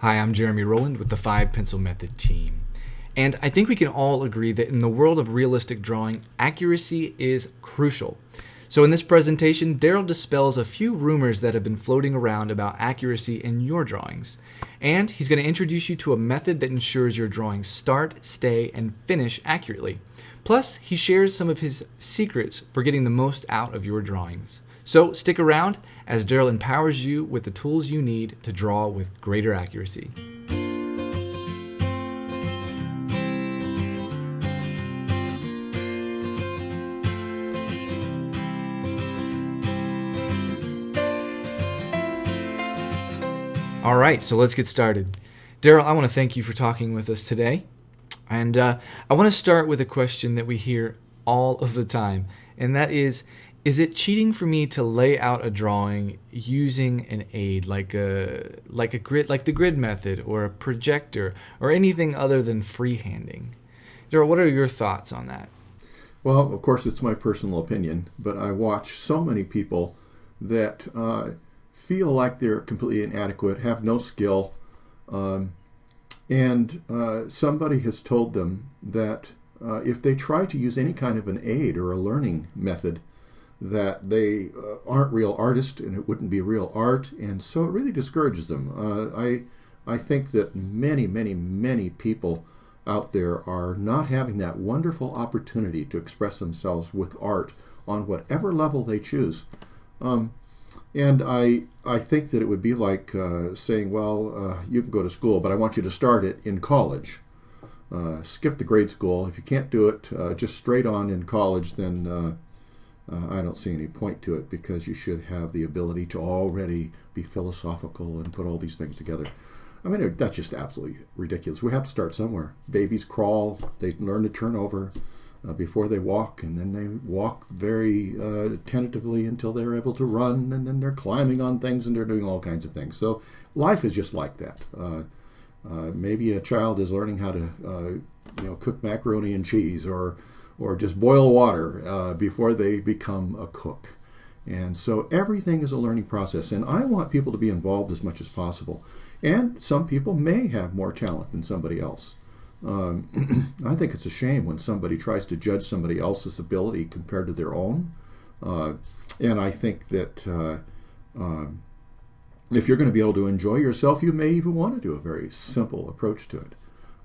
Hi, I'm Jeremy Rowland with the 5 Pencil Method team. And I think we can all agree that in the world of realistic drawing, accuracy is crucial. So in this presentation, Darrel dispels a few rumors that have been floating around about accuracy in your drawings. And he's going to introduce you to a method that ensures your drawings start, stay, and finish accurately. Plus, he shares some of his secrets for getting the most out of your drawings. So stick around as Darrel empowers you with the tools you need to draw with greater accuracy. All right, so let's get started. Darrel, I want to thank you for talking with us today. And I want to start with a question that we hear all of the time, and that is it cheating for me to lay out a drawing using an aid like a grid, like the grid method or a projector or anything other than freehanding? Darrel, what are your thoughts on that? Well, of course, it's my personal opinion, but I watch so many people that feel like they're completely inadequate, have no skill, and somebody has told them that if they try to use any kind of an aid or a learning method, that they aren't real artists and it wouldn't be real art, and so it really discourages them. I think that many people out there are not having that wonderful opportunity to express themselves with art on whatever level they choose. And I think that it would be like saying, well, you can go to school, but I want you to start it in college. Skip the grade school. If you can't do it just straight on in college, then I don't see any point to it, because you should have the ability to already be philosophical and put all these things together. I mean, that's just absolutely ridiculous. We have to start somewhere. Babies crawl, they learn to turn over before they walk, and then they walk very tentatively until they're able to run, and then they're climbing on things and they're doing all kinds of things. So life is just like that. Maybe a child is learning how to cook macaroni and cheese, or just boil water before they become a cook. And so everything is a learning process, and I want people to be involved as much as possible. And some people may have more talent than somebody else. I think it's a shame when somebody tries to judge somebody else's ability compared to their own. And I think that if you're going to be able to enjoy yourself, you may even want to do a very simple approach to it.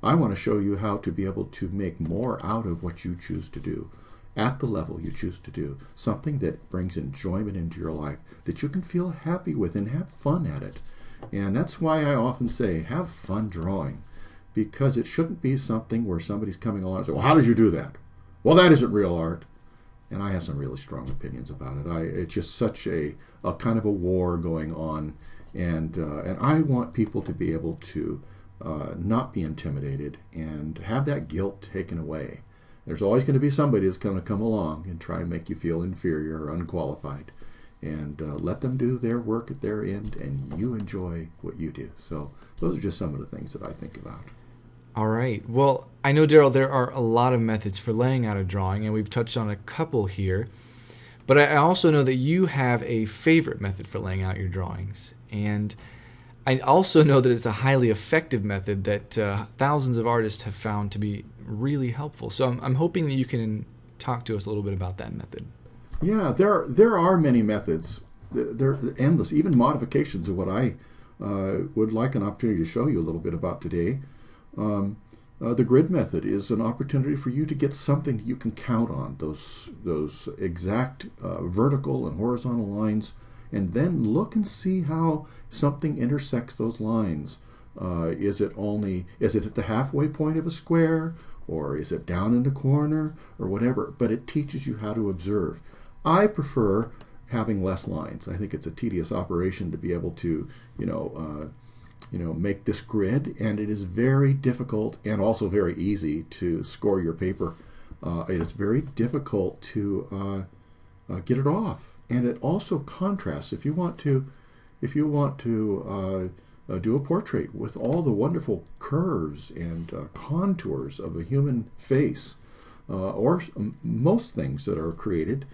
I want to show you how to be able to make more out of what you choose to do, at the level you choose to do, something that brings enjoyment into your life, that you can feel happy with and have fun at it. And that's why I often say, have fun drawing, because it shouldn't be something where somebody's coming along and say, well, how did you do that? Well, that isn't real art. And I have some really strong opinions about it. It's just such a kind of a war going on, and I want people to be able to not be intimidated and have that guilt taken away. There's always going to be somebody that's going to come along and try and make you feel inferior or unqualified. And let them do their work at their end, and you enjoy what you do. So those are just some of the things that I think about. All right. Well, I know, Darrel, there are a lot of methods for laying out a drawing, and we've touched on a couple here. But I also know that you have a favorite method for laying out your drawings. And I also know that it's a highly effective method that thousands of artists have found to be really helpful. So I'm hoping that you can talk to us a little bit about that method. Yeah, there are many methods. They're endless, even modifications of what I would like an opportunity to show you a little bit about today. The grid method is an opportunity for you to get something you can count on, those exact vertical and horizontal lines, and then look and see how something intersects those lines. Is it at the halfway point of a square, or is it down in the corner, or whatever? But it teaches you how to observe. I prefer having less lines. I think it's a tedious operation to be able to, make this grid, and it is very difficult and also very easy to score your paper. It is very difficult to get it off, and it also contrasts. If you want to do a portrait with all the wonderful curves and contours of a human face, or most things that are created,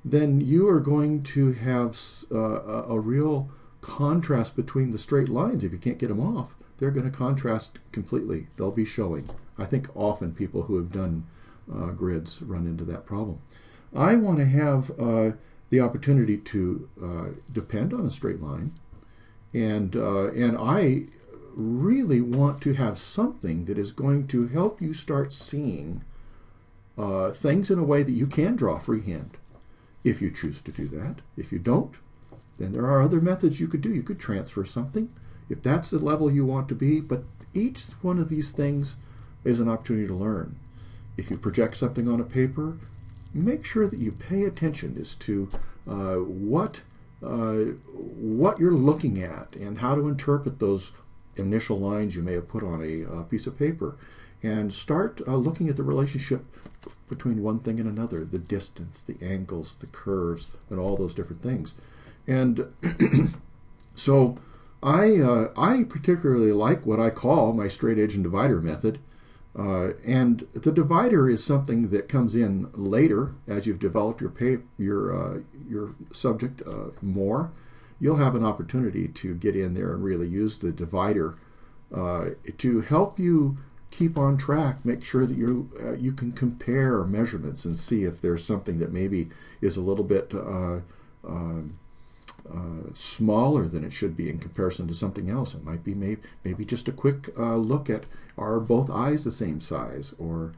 then you are going to have a real contrast between the straight lines, if you can't get them off, they're going to contrast completely. They'll be showing. I think often people who have done grids run into that problem. I want to have the opportunity to depend on a straight line, and I really want to have something that is going to help you start seeing things in a way that you can draw freehand, if you choose to do that. If you don't, then there are other methods you could do. You could transfer something, if that's the level you want to be, but each one of these things is an opportunity to learn. If you project something on a paper, make sure that you pay attention as to what you're looking at and how to interpret those initial lines you may have put on a piece of paper, and start looking at the relationship between one thing and another, the distance, the angles, the curves, and all those different things. And so I particularly like what I call my straight edge and divider method. And the divider is something that comes in later as you've developed your subject more. You'll have an opportunity to get in there and really use the divider to help you keep on track. Make sure that you can compare measurements and see if there's something that maybe is a little bit smaller than it should be in comparison to something else. It might be maybe just a quick look at, are both eyes the same size, or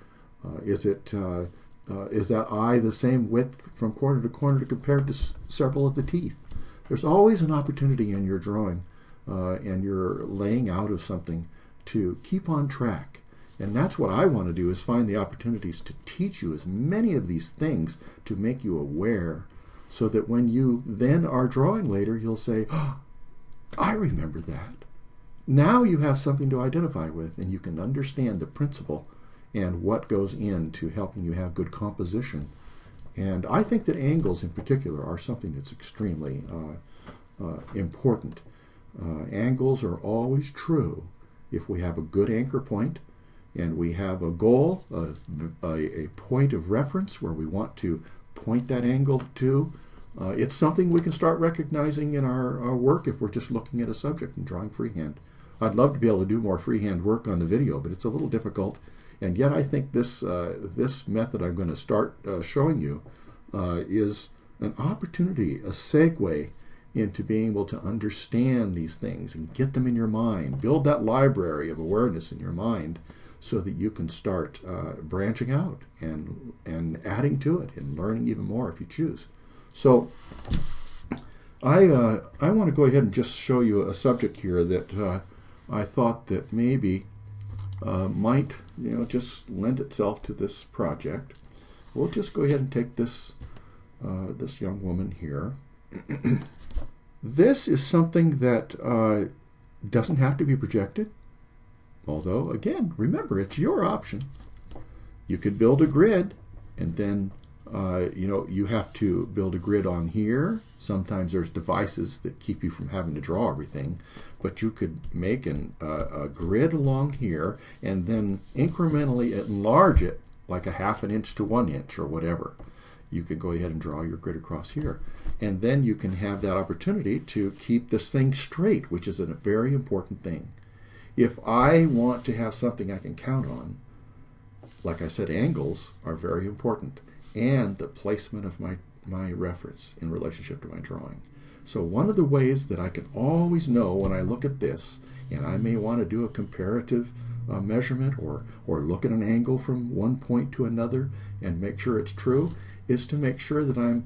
is that eye the same width from corner to corner compared to several of the teeth? There's always an opportunity in your drawing and your laying out of something to keep on track. And that's what I want to do, is find the opportunities to teach you as many of these things to make you aware, so that when you then are drawing later, you'll say, oh, I remember that. Now you have something to identify with, and you can understand the principle and what goes into helping you have good composition. And I think that angles in particular are something that's extremely important. Angles are always true if we have a good anchor point and we have a goal, a point of reference where we want to point that angle to. It's something we can start recognizing in our work if we're just looking at a subject and drawing freehand. I'd love to be able to do more freehand work on the video, but it's a little difficult. And yet I think this method I'm going to start showing you is an opportunity, a segue into being able to understand these things and get them in your mind. Build that library of awareness in your mind so that you can start branching out and adding to it and learning even more if you choose. So I want to go ahead and just show you a subject here that I thought that maybe might just lend itself to this project. We'll just go ahead and take this young woman here. This is something that doesn't have to be projected. Although, again, remember, it's your option. You could build a grid, and then you have to build a grid on here. Sometimes there's devices that keep you from having to draw everything, but you could make a grid along here and then incrementally enlarge it like a 1/2 inch to 1 inch or whatever. You can go ahead and draw your grid across here. And then you can have that opportunity to keep this thing straight, which is a very important thing. If I want to have something I can count on, like I said, angles are very important, and the placement of my reference in relationship to my drawing. So one of the ways that I can always know when I look at this, and I may want to do a comparative measurement or look at an angle from one point to another and make sure it's true, is to make sure that I'm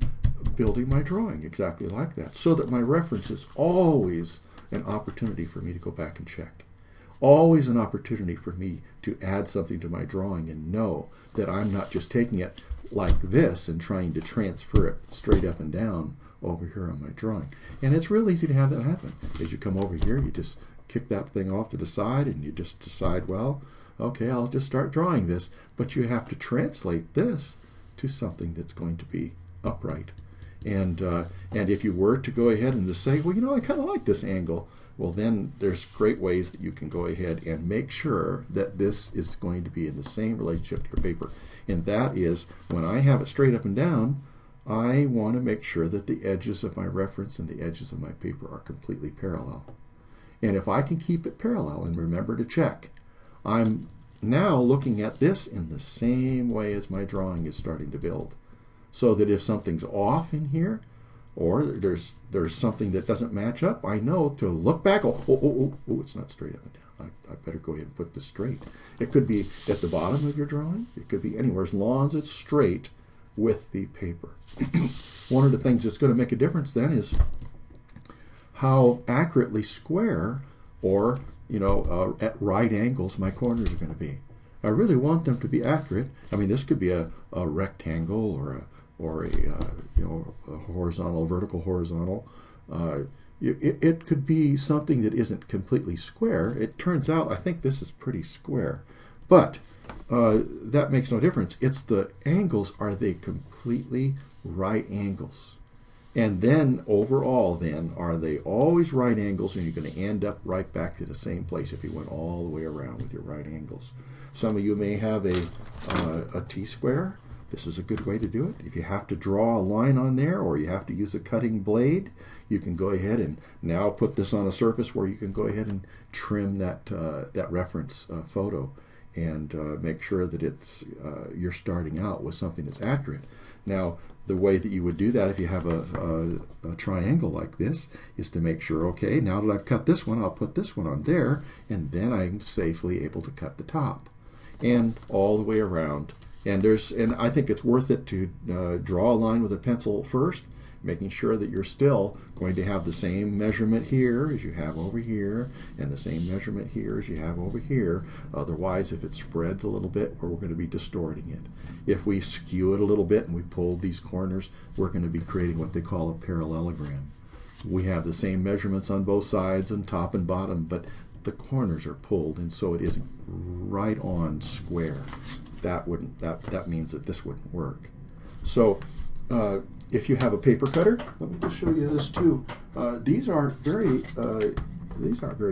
building my drawing exactly like that, so that my reference is always an opportunity for me to go back and check. Always an opportunity for me to add something to my drawing and know that I'm not just taking it like this and trying to transfer it straight up and down over here on my drawing. And it's real easy to have that happen. As you come over here, you just kick that thing off to the side and you just decide, well, okay, I'll just start drawing this. But you have to translate this to something that's going to be upright. And if you were to go ahead and just say, well, I kind of like this angle, well, then there's great ways that you can go ahead and make sure that this is going to be in the same relationship to your paper. And that is, when I have it straight up and down, I want to make sure that the edges of my reference and the edges of my paper are completely parallel. And if I can keep it parallel and remember to check, I'm now looking at this in the same way as my drawing is starting to build. So that if something's off in here, or there's something that doesn't match up, I know to look back, it's not straight up and down. I better go ahead and put this straight. It could be at the bottom of your drawing. It could be anywhere, as long as it's straight with the paper. One of the things that's going to make a difference then is how accurately square or at right angles my corners are going to be. I really want them to be accurate. I mean, this could be a rectangle or a horizontal, vertical, horizontal. It could be something that isn't completely square. It turns out I think this is pretty square, but that makes no difference. It's the angles. Are they completely right angles? And then overall, then, are they always right angles, and you're going to end up right back to the same place if you went all the way around with your right angles. Some of you may have a T-square. This is a good way to do it. If you have to draw a line on there, or you have to use a cutting blade, you can go ahead and now put this on a surface where you can go ahead and trim that reference photo and make sure that it's you're starting out with something that's accurate. Now, the way that you would do that if you have a triangle like this is to make sure, okay, now that I've cut this one, I'll put this one on there, and then I'm safely able to cut the top. And all the way around. And I think it's worth it to draw a line with a pencil first, making sure that you're still going to have the same measurement here as you have over here, and the same measurement here as you have over here. Otherwise, if it spreads a little bit, we're going to be distorting it. If we skew it a little bit and we pull these corners, we're going to be creating what they call a parallelogram. We have the same measurements on both sides and top and bottom, but the corners are pulled, and so it isn't right on square. That means that this wouldn't work. So if you have a paper cutter, let me just show you this too. These aren't very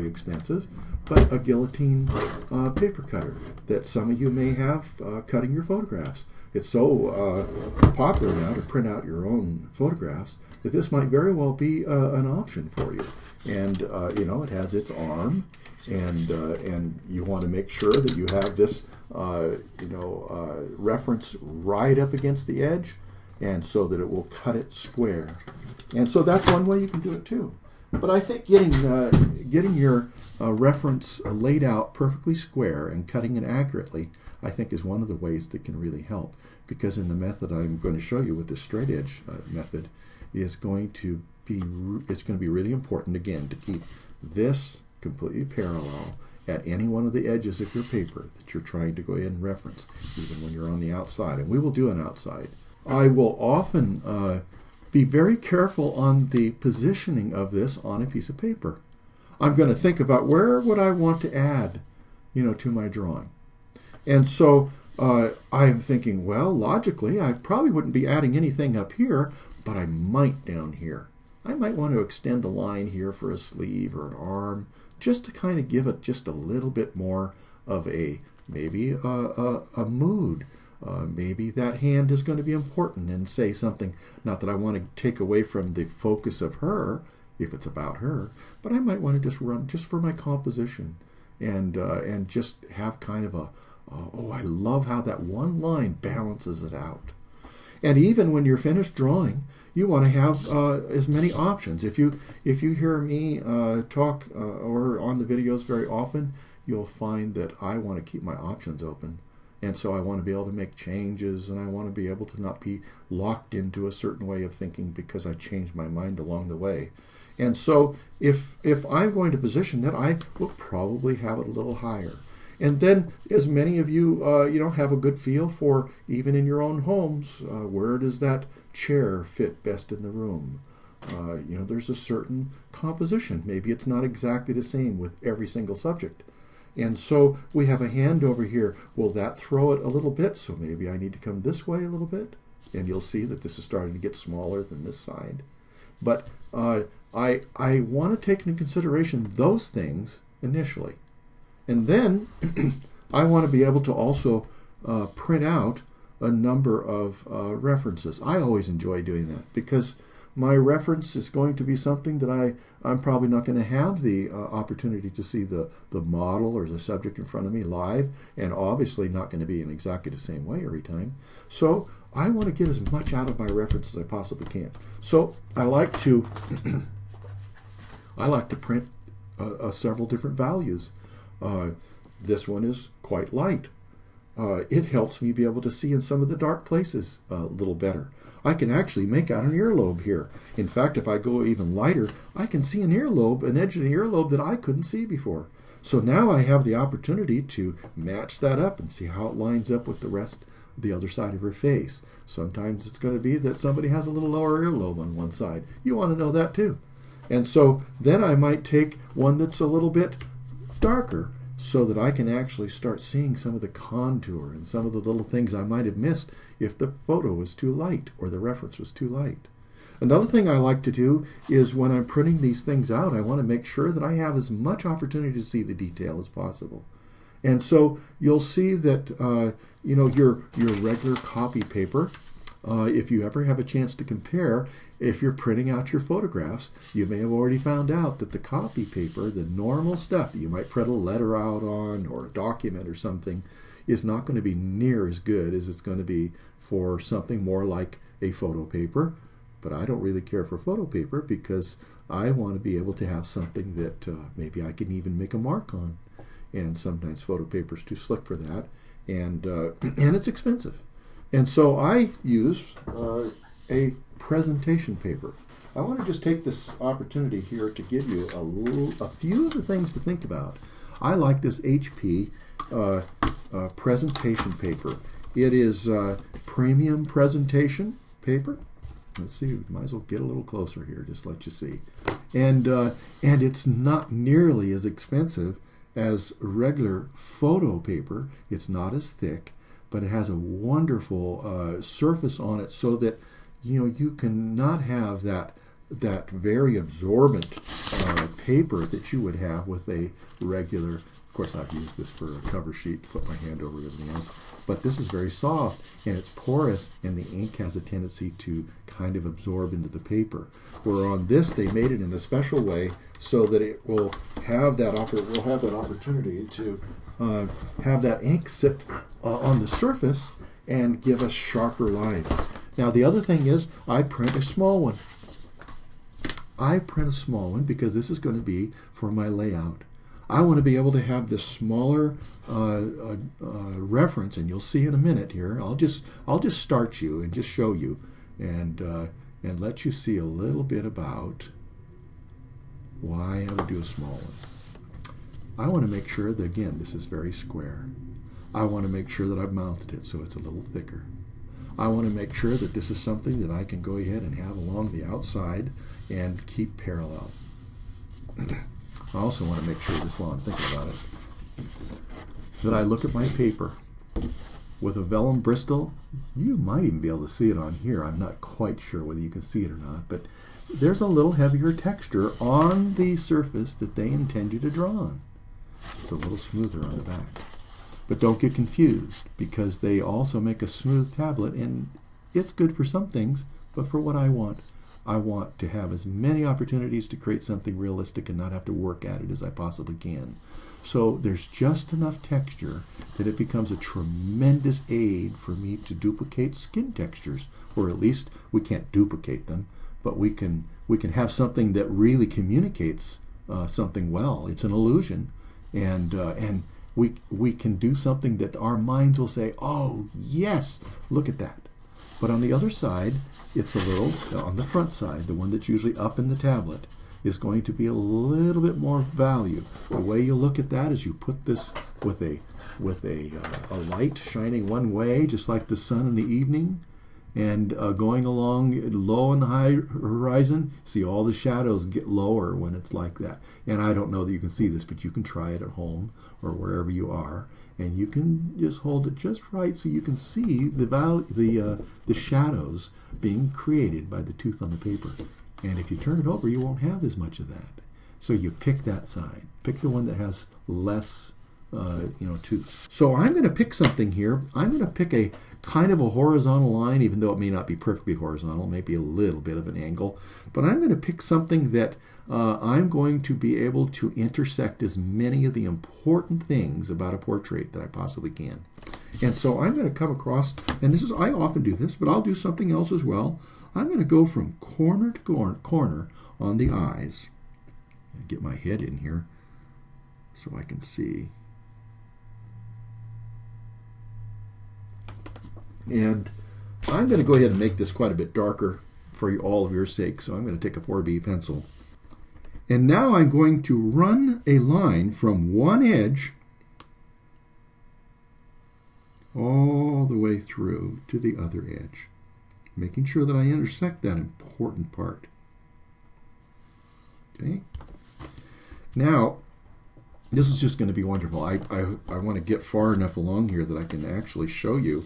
expensive, but a guillotine paper cutter that some of you may have cutting your photographs. It's so popular now to print out your own photographs that this might very well be an option for you. And it has its arm, and you want to make sure that you have this reference right up against the edge, and so that it will cut it square. And so that's one way you can do it too. But I think getting your reference laid out perfectly square and cutting it accurately, I think, is one of the ways that can really help. Because in the method I'm going to show you with the straight edge method, it's going to be really important, again, to keep this completely parallel at any one of the edges of your paper that you're trying to go ahead and reference, even when you're on the outside. And we will do an outside. I will often be very careful on the positioning of this on a piece of paper. I'm going to think about where would I want to add, to my drawing. And so I am thinking, well, logically, I probably wouldn't be adding anything up here, but I might down here. I might want to extend a line here for a sleeve or an arm, just to kind of give it just a little bit more of maybe a mood. Maybe that hand is going to be important and say something, not that I want to take away from the focus of her, if it's about her, but I might want to just run just for my composition and just have kind of I love how that one line balances it out. And even when you're finished drawing, you want to have as many options. If you hear me talk or on the videos very often, you'll find that I want to keep my options open. And so I want to be able to make changes, and I want to be able to not be locked into a certain way of thinking because I changed my mind along the way. And so if I'm going to position that, I will probably have it a little higher. And then, as many of you, have a good feel for, even in your own homes, where does that chair fit best in the room? There's a certain composition. Maybe it's not exactly the same with every single subject. And so we have a hand over here. Will that throw it a little bit? So maybe I need to come this way a little bit. And you'll see that this is starting to get smaller than this side. But I want to take into consideration those things initially. And then I want to be able to also print out a number of references. I always enjoy doing that because my reference is going to be something that I'm probably not going to have the opportunity to see the model or the subject in front of me live, and obviously not going to be in exactly the same way every time. So I want to get as much out of my reference as I possibly can. So I like to print several different values. This one is quite light. It helps me be able to see in some of the dark places a little better. I can actually make out an earlobe here. In fact, if I go even lighter, I can see an earlobe, an edge of an earlobe that I couldn't see before. So now I have the opportunity to match that up and see how it lines up with the rest of the other side of her face. Sometimes it's going to be that somebody has a little lower earlobe on one side. You want to know that too. And so then I might take one that's a little bit darker so that I can actually start seeing some of the contour and some of the little things I might have missed if the photo was too light or the reference was too light. Another thing I like to do is when I'm printing these things out, I want to make sure that I have as much opportunity to see the detail as possible. And so you'll see that your regular copy paper, if you ever have a chance to compare, if you're printing out your photographs, you may have already found out that the copy paper, the normal stuff that you might print a letter out on or a document or something, is not going to be near as good as it's going to be for something more like a photo paper. But I don't really care for photo paper because I want to be able to have something that maybe I can even make a mark on. And sometimes photo paper is too slick for that, and it's expensive. And so I use a presentation paper. I want to just take this opportunity here to give you a few of the things to think about. I like this HP presentation paper. It is premium presentation paper. Let's see, we might as well get a little closer here, just let you see. And it's not nearly as expensive as regular photo paper. It's not as thick, but it has a wonderful surface on it so that you cannot have that very absorbent paper that you would have with a regular. Of course, I've used this for a cover sheet to put my hand over everything else. But this is very soft and it's porous, and the ink has a tendency to kind of absorb into the paper. Where on this, they made it in a special way so that it will have that opportunity to have that ink sit on the surface and give us sharper lines. Now, the other thing is I print a small one. I print a small one because this is going to be for my layout. I want to be able to have this smaller reference, and you'll see in a minute here. I'll just start you and just show you and let you see a little bit about why I would do a small one. I want to make sure that, again, this is very square. I want to make sure that I've mounted it so it's a little thicker. I want to make sure that this is something that I can go ahead and have along the outside and keep parallel. I also want to make sure, just while I'm thinking about it, that I look at my paper with a vellum Bristol. You might even be able to see it on here. I'm not quite sure whether you can see it or not, but there's a little heavier texture on the surface that they intend you to draw on. It's a little smoother on the back. But don't get confused, because they also make a smooth tablet, and it's good for some things, but for what I want to have as many opportunities to create something realistic and not have to work at it as I possibly can. So there's just enough texture that it becomes a tremendous aid for me to duplicate skin textures, or at least we can't duplicate them, but we can have something that really communicates something well. It's an illusion, and we can do something that our minds will say, "Oh yes, look at that." But on the other side, it's a little, on the front side, the one that's usually up in the tablet, is going to be a little bit more value. The way you look at that is you put this with a light shining one way, just like the sun in the evening, and going along low on the high horizon, see all the shadows get lower when it's like that. And I don't know that you can see this, but you can try it at home or wherever you are, and you can just hold it just right so you can see the shadows being created by the tooth on the paper. And if you turn it over, you won't have as much of that. So you pick that side. Pick the one that has less too. So I'm going to pick something here. I'm going to pick a kind of a horizontal line, even though it may not be perfectly horizontal, maybe a little bit of an angle. But I'm going to pick something that I'm going to be able to intersect as many of the important things about a portrait that I possibly can. And so I'm going to come across, and I often do this, but I'll do something else as well. I'm going to go from corner to corner on the eyes. Get my head in here so I can see. And I'm going to go ahead and make this quite a bit darker for all of your sake. So I'm going to take a 4B pencil. And now I'm going to run a line from one edge all the way through to the other edge, making sure that I intersect that important part. Okay. Now, this is just going to be wonderful. I want to get far enough along here that I can actually show you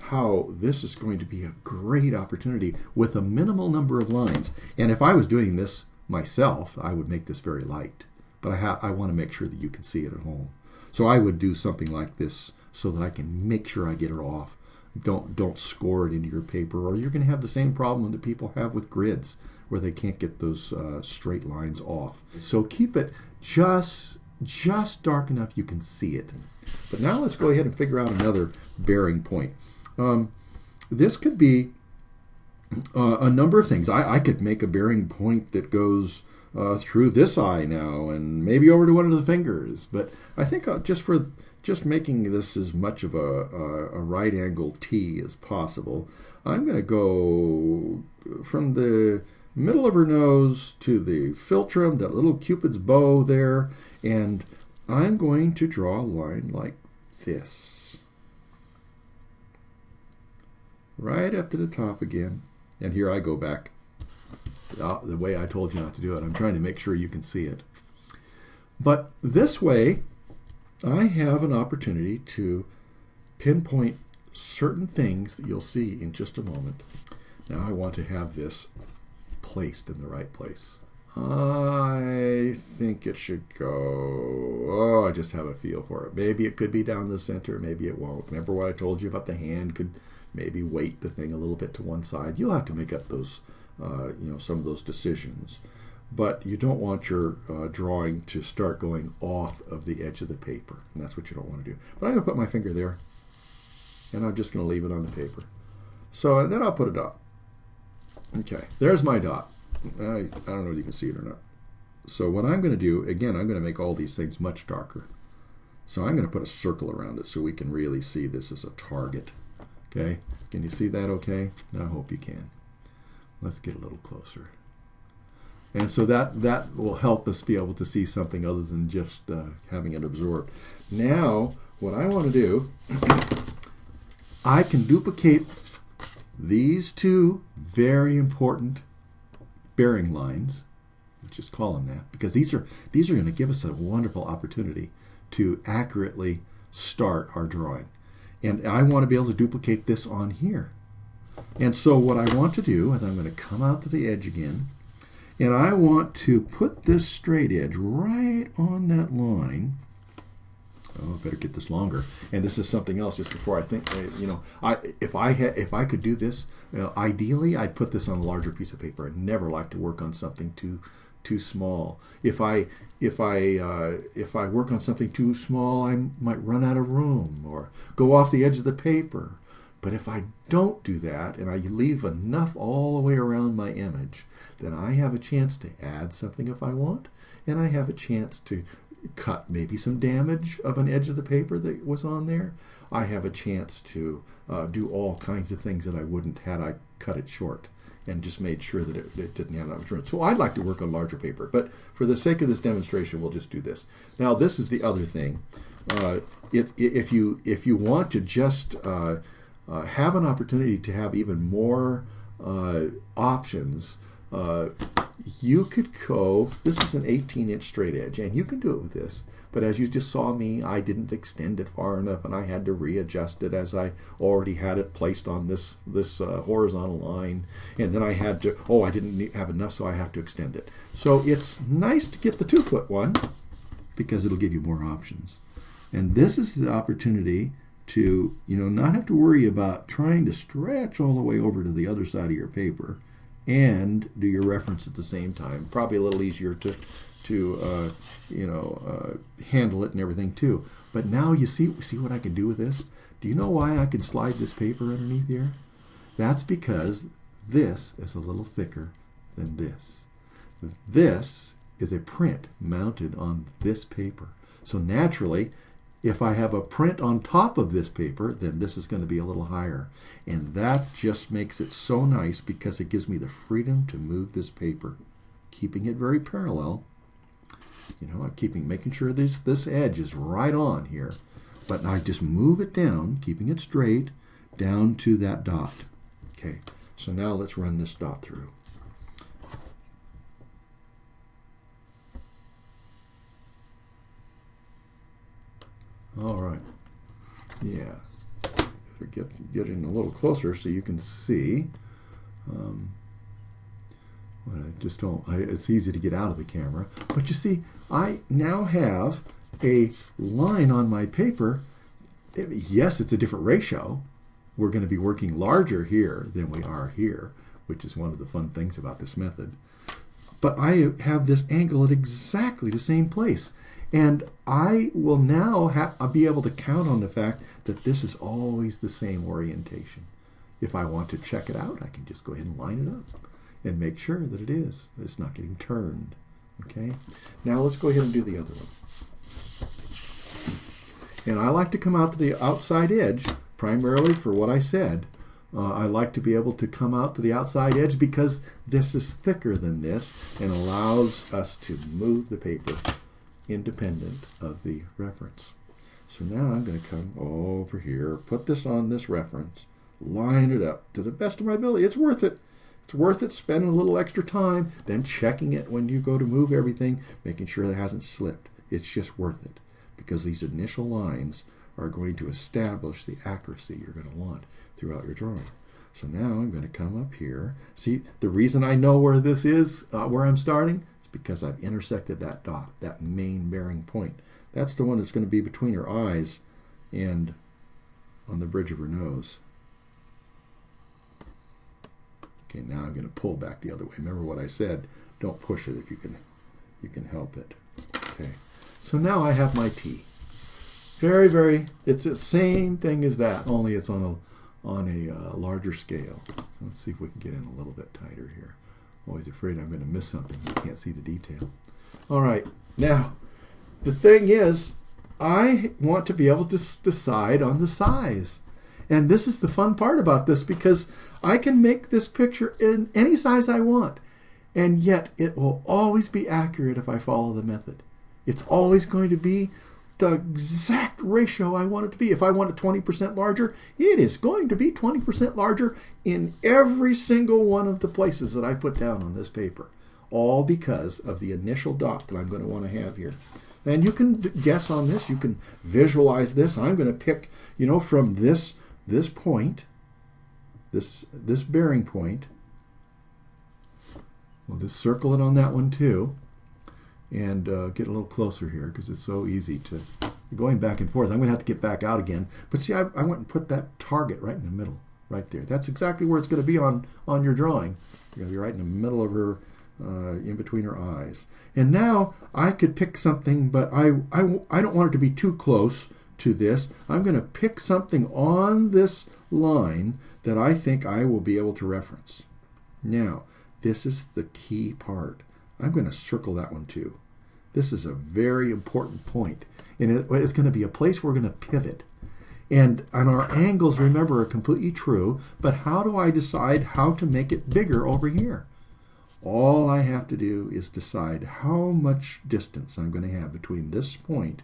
how this is going to be a great opportunity with a minimal number of lines. And if I was doing this myself, I would make this very light. But I want to make sure that you can see it at home. So I would do something like this so that I can make sure I get it off. Don't score it into your paper, or you're going to have the same problem that people have with grids, where they can't get those straight lines off. So keep it just dark enough you can see it. But now let's go ahead and figure out another bearing point. This could be a number of things. I could make a bearing point that goes through this eye now and maybe over to one of the fingers. But I think just making this as much of a right angle T as possible, I'm going to go from the middle of her nose to the philtrum, that little Cupid's bow there, and I'm going to draw a line like this. Right up to the top again. And here I go back the way I told you not to do it. I'm trying to make sure you can see it. But this way, I have an opportunity to pinpoint certain things that you'll see in just a moment. Now I want to have this placed in the right place. I think it should go, I just have a feel for it. Maybe it could be down the center, maybe it won't. Remember what I told you about the hand could maybe weight the thing a little bit to one side. You'll have to make up those, some of those decisions. But you don't want your drawing to start going off of the edge of the paper, and that's what you don't want to do. But I'm going to put my finger there, and I'm just going to leave it on the paper. So, and then I'll put a dot. Okay, there's my dot. I don't know if you can see it or not. So what I'm going to do, again, I'm going to make all these things much darker. So I'm going to put a circle around it so we can really see this as a target. Okay, can you see that okay? I hope you can. Let's get a little closer. And so that will help us be able to see something other than just having it absorbed. Now, what I want to do, I can duplicate these two very important bearing lines. Let's just call them that, because these are going to give us a wonderful opportunity to accurately start our drawing. And I want to be able to duplicate this on here. And so what I want to do is I'm going to come out to the edge again, and I want to put this straight edge right on that line. Oh, I better get this longer. And this is something else just before I think, if I could do this, ideally I'd put this on a larger piece of paper. I'd never like to work on something too small. If I work on something too small, I might run out of room or go off the edge of the paper. But if I don't do that and I leave enough all the way around my image, then I have a chance to add something if I want, and I have a chance to cut maybe some damage of an edge of the paper that was on there. I have a chance to do all kinds of things that I wouldn't had I cut it short and just made sure that it didn't have that much room. So I'd like to work on larger paper, but for the sake of this demonstration, we'll just do this. Now, this is the other thing. If you want to just have an opportunity to have even more options, you could go, this is an 18-inch straight edge, and you can do it with this. But as you just saw me, I didn't extend it far enough, and I had to readjust it as I already had it placed on this horizontal line. And then I had to, I didn't have enough, so I have to extend it. So it's nice to get the 2-foot one, because it'll give you more options. And this is the opportunity to, not have to worry about trying to stretch all the way over to the other side of your paper and do your reference at the same time. Probably a little easier to handle it and everything too. But now you see what I can do with this? Do you know why I can slide this paper underneath here? That's because this is a little thicker than this. This is a print mounted on this paper. So naturally, if I have a print on top of this paper, then this is going to be a little higher. And that just makes it so nice because it gives me the freedom to move this paper, keeping it very parallel. I'm making sure this edge is right on here. But I just move it down, keeping it straight, down to that dot. Okay, so now let's run this dot through. All right. Yeah. Better get in a little closer so you can see. It's easy to get out of the camera. But you see, I now have a line on my paper. Yes, it's a different ratio. We're going to be working larger here than we are here, which is one of the fun things about this method. But I have this angle at exactly the same place. And I will now be able to count on the fact that this is always the same orientation. If I want to check it out, I can just go ahead and line it up and make sure that it is. It's not getting turned. Okay? Now let's go ahead and do the other one. And I like to come out to the outside edge primarily for what I said. I like to be able to come out to the outside edge because this is thicker than this and allows us to move the paper independent of the reference. So now I'm going to come over here, put this on this reference, line it up to the best of my ability. It's worth it. It's worth it spending a little extra time, then checking it when you go to move everything, making sure it hasn't slipped. It's just worth it because these initial lines are going to establish the accuracy you're going to want throughout your drawing. So now I'm going to come up here. See, the reason I know where this is, where I'm starting, is because I've intersected that dot, that main bearing point. That's the one that's going to be between her eyes and on the bridge of her nose. Okay, now I'm going to pull back the other way. Remember what I said, don't push it if you can help it. Okay, so now I have my T. It's the same thing as that, only it's on a larger scale. So let's see if we can get in a little bit tighter here. Always afraid I'm going to miss something. I can't see the detail. All right, now the thing is, I want to be able to decide on the size. And this is the fun part about this because I can make this picture in any size I want. And yet it will always be accurate if I follow the method. It's always going to be the exact ratio I want it to be. If I want it 20% larger, it is going to be 20% larger in every single one of the places that I put down on this paper. All because of the initial dot that I'm going to want to have here. And you can guess on this. You can visualize this. I'm going to pick, from this point, this bearing point. We'll just circle it on that one too. And get a little closer here because it's so easy to going back and forth. I'm going to have to get back out again. But see, I went and put that target right in the middle, right there. That's exactly where it's going to be on your drawing. You're going to be right in the middle of her, in between her eyes. And now I could pick something, but I don't want it to be too close to this. I'm going to pick something on this line that I think I will be able to reference. Now, this is the key part. I'm going to circle that one too. This is a very important point. And it's going to be a place we're going to pivot. And our angles, remember, are completely true. But how do I decide how to make it bigger over here? All I have to do is decide how much distance I'm going to have between this point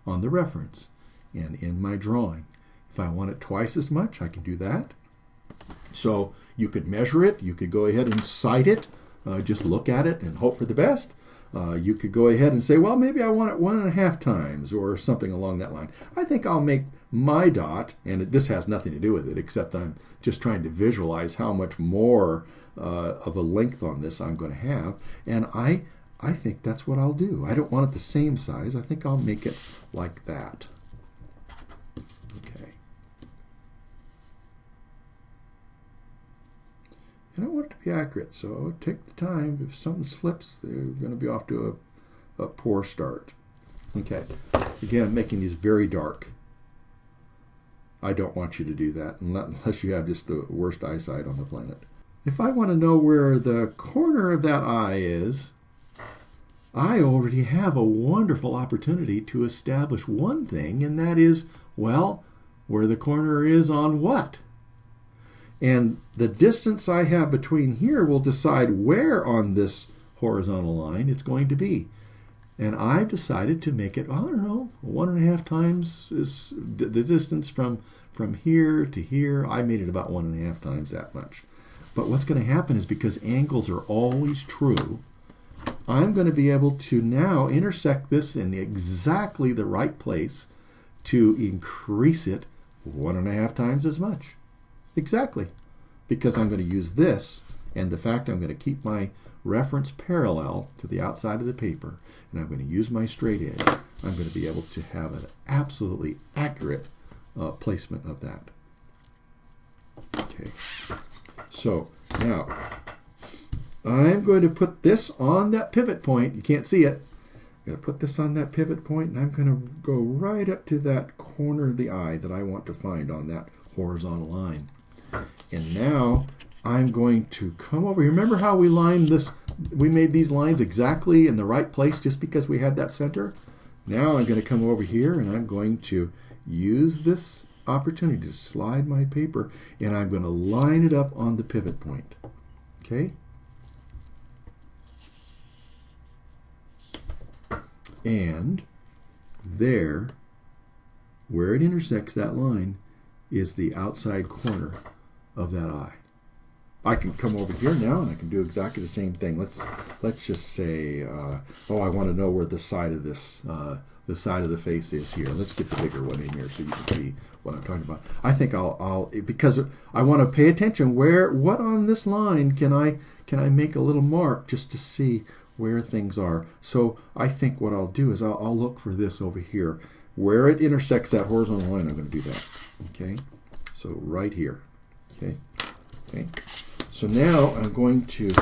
on the reference and in my drawing. If I want it twice as much, I can do that. So you could measure it. You could go ahead and sight it. Just look at it and hope for the best. You could go ahead and say, well, maybe I want it 1.5 times or something along that line. I think I'll make my dot, and this has nothing to do with it, except I'm just trying to visualize how much more of a length on this I'm going to have. And I I think that's what I'll do. I don't want it the same size. I think I'll make it like that. Okay. And I want it to be accurate, so take the time. If something slips, they're going to be off to a poor start. Okay. Again, I'm making these very dark. I don't want you to do that unless you have just the worst eyesight on the planet. If I want to know where the corner of that eye is, I already have a wonderful opportunity to establish one thing, and that is, well, where the corner is on what? And the distance I have between here will decide where on this horizontal line it's going to be. And I've decided to make it, I don't know, 1.5 times is the distance from here to here. I made it about 1.5 times that much. But what's going to happen is, because angles are always true, I'm going to be able to now intersect this in exactly the right place to increase it 1.5 times as much. Exactly. Because I'm going to use this, and the fact I'm going to keep my reference parallel to the outside of the paper, and I'm going to use my straight edge, I'm going to be able to have an absolutely accurate placement of that. Okay. So now I'm going to put this on that pivot point. You can't see it. I'm going to put this on that pivot point, and I'm going to go right up to that corner of the eye that I want to find on that horizontal line. And now I'm going to come over here. Remember how we lined this? We made these lines exactly in the right place just because we had that center. Now I'm going to come over here, and I'm going to use this opportunity to slide my paper, and I'm going to line it up on the pivot point. Okay? And there, where it intersects that line, is the outside corner of that eye. I can come over here now, and I can do exactly the same thing. Let's just say, I want to know where the side of this, the side of the face is here. Let's get the bigger one in here so you can see what I'm talking about. I think I'll because I want to pay attention what on this line can I make a little mark just to see where things are. So I think what I'll do is I'll look for this over here. Where it intersects that horizontal line, I'm going to do that. Okay? So right here. Okay? Okay? So now I'm going to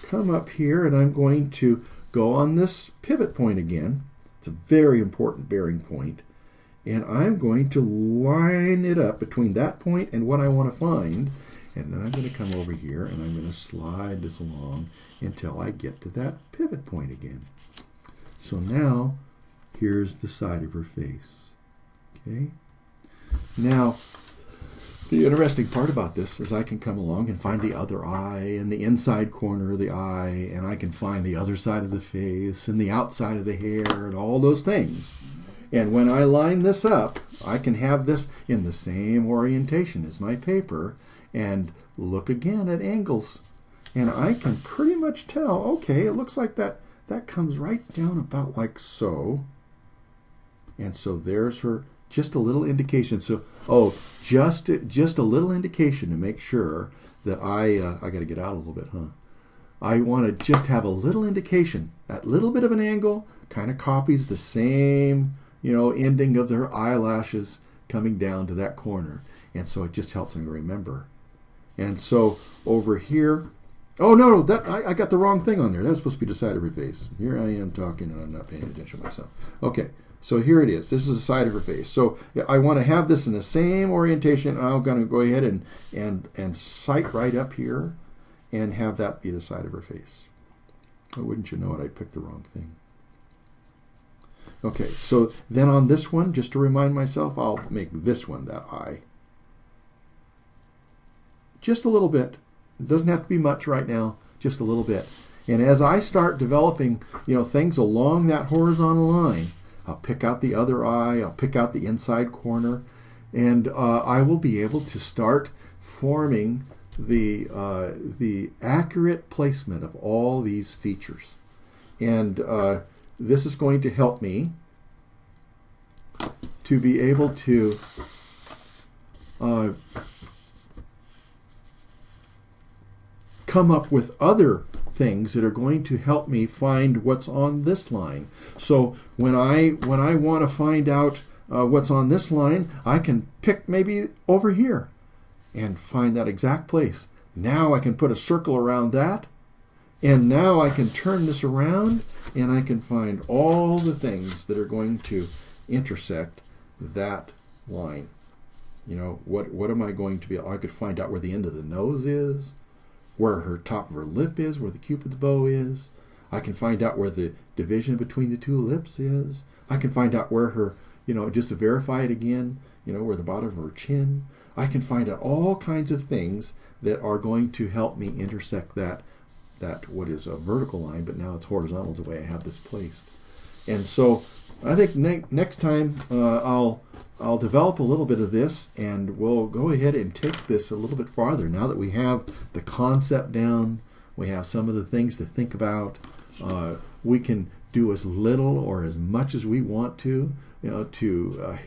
come up here, and I'm going to go on this pivot point again. It's a very important bearing point. And I'm going to line it up between that point and what I want to find. And then I'm going to come over here, and I'm going to slide this along until I get to that pivot point again. So now, here's the side of her face. Okay? Now, the interesting part about this is I can come along and find the other eye and the inside corner of the eye, and I can find the other side of the face and the outside of the hair and all those things. And when I line this up, I can have this in the same orientation as my paper and look again at angles. And I can pretty much tell, okay, it looks like that comes right down about like so. And so there's her, just a little indication. So, just a little indication to make sure that I got to get out a little bit, huh? I want to just have a little indication. That little bit of an angle kind of copies the same, ending of their eyelashes coming down to that corner. And so it just helps me remember. And so over here, no, I got the wrong thing on there. That was supposed to be the side of her face. Here I am talking, and I'm not paying attention myself. Okay. So here it is. This is the side of her face. So I want to have this in the same orientation. I'm going to go ahead and sight right up here and have that be the side of her face. Oh, wouldn't you know it, I picked the wrong thing. Okay, so then on this one, just to remind myself, I'll make this one that eye. Just a little bit. It doesn't have to be much right now, just a little bit. And as I start developing, things along that horizontal line, I'll pick out the other eye, I'll pick out the inside corner, and I will be able to start forming the accurate placement of all these features. And this is going to help me to be able to come up with other things that are going to help me find what's on this line. So when I want to find out what's on this line, I can pick maybe over here and find that exact place. Now I can put a circle around that, and now I can turn this around and I can find all the things that are going to intersect that line. You know, what am I going to be? I could find out where the end of the nose is, where her top of her lip is, where the Cupid's bow is. I can find out where the division between the two lips is. I can find out where her, just to verify it again, where the bottom of her chin. I can find out all kinds of things that are going to help me intersect that what is a vertical line, but now it's horizontal the way I have this placed. And so I think next time I'll develop a little bit of this, and we'll go ahead and take this a little bit farther. Now that we have the concept down, we have some of the things to think about, we can do as little or as much as we want to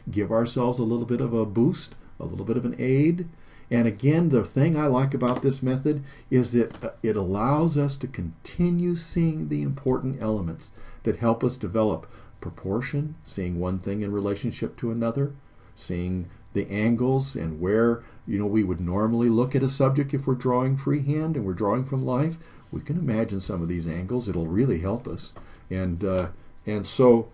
give ourselves a little bit of a boost, a little bit of an aid. And again, the thing I like about this method is that it allows us to continue seeing the important elements that help us develop proportion, seeing one thing in relationship to another, seeing the angles and where we would normally look at a subject if we're drawing freehand and we're drawing from life. We can imagine some of these angles. It'll really help us. And so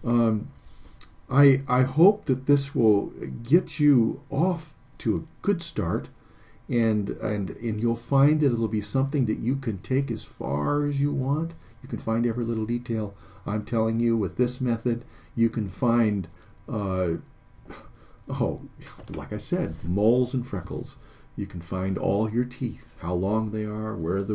I hope that this will get you off to a good start, and you'll find that it'll be something that you can take as far as you want. You can find every little detail. I'm telling you, with this method, you can find, like I said, moles and freckles. You can find all your teeth, how long they are, what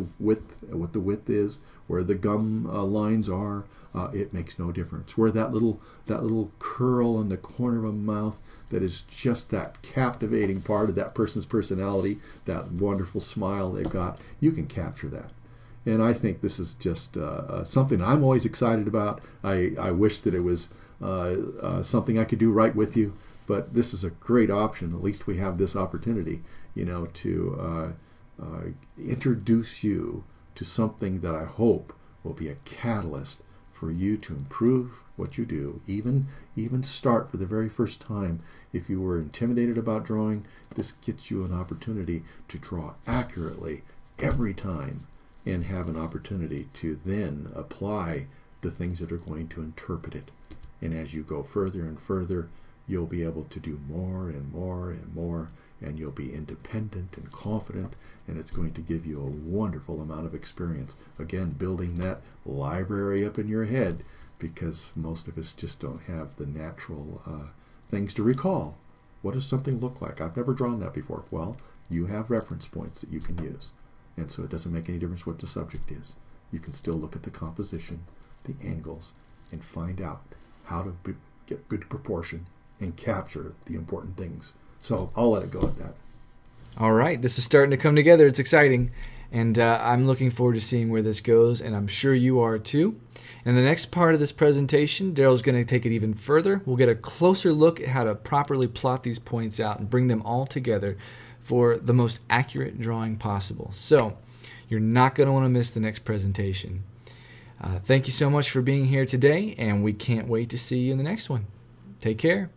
the width is, where the gum lines are. It makes no difference. Where that little curl in the corner of a mouth that is just that captivating part of that person's personality, that wonderful smile they've got, you can capture that. And I think this is just something I'm always excited about. I wish that it was something I could do right with you, but this is a great option. At least we have this opportunity, to introduce you to something that I hope will be a catalyst for you to improve what you do. Even start for the very first time. If you were intimidated about drawing, this gets you an opportunity to draw accurately every time and have an opportunity to then apply the things that are going to interpret it. And as you go further and further, you'll be able to do more and more and more, and you'll be independent and confident, and it's going to give you a wonderful amount of experience. Again, building that library up in your head, because most of us just don't have the natural things to recall. What does something look like? I've never drawn that before. Well, you have reference points that you can use. And so it doesn't make any difference what the subject is. You can still look at the composition, the angles, and find out how to get good proportion and capture the important things. So I'll let it go at that. All right, this is starting to come together. It's exciting, and I'm looking forward to seeing where this goes, and I'm sure you are too. In the next part of this presentation, Darrel's going to take it even further. We'll get a closer look at how to properly plot these points out and bring them all together for the most accurate drawing possible. So you're not going to want to miss the next presentation. Thank you so much for being here today, and we can't wait to see you in the next one. Take care.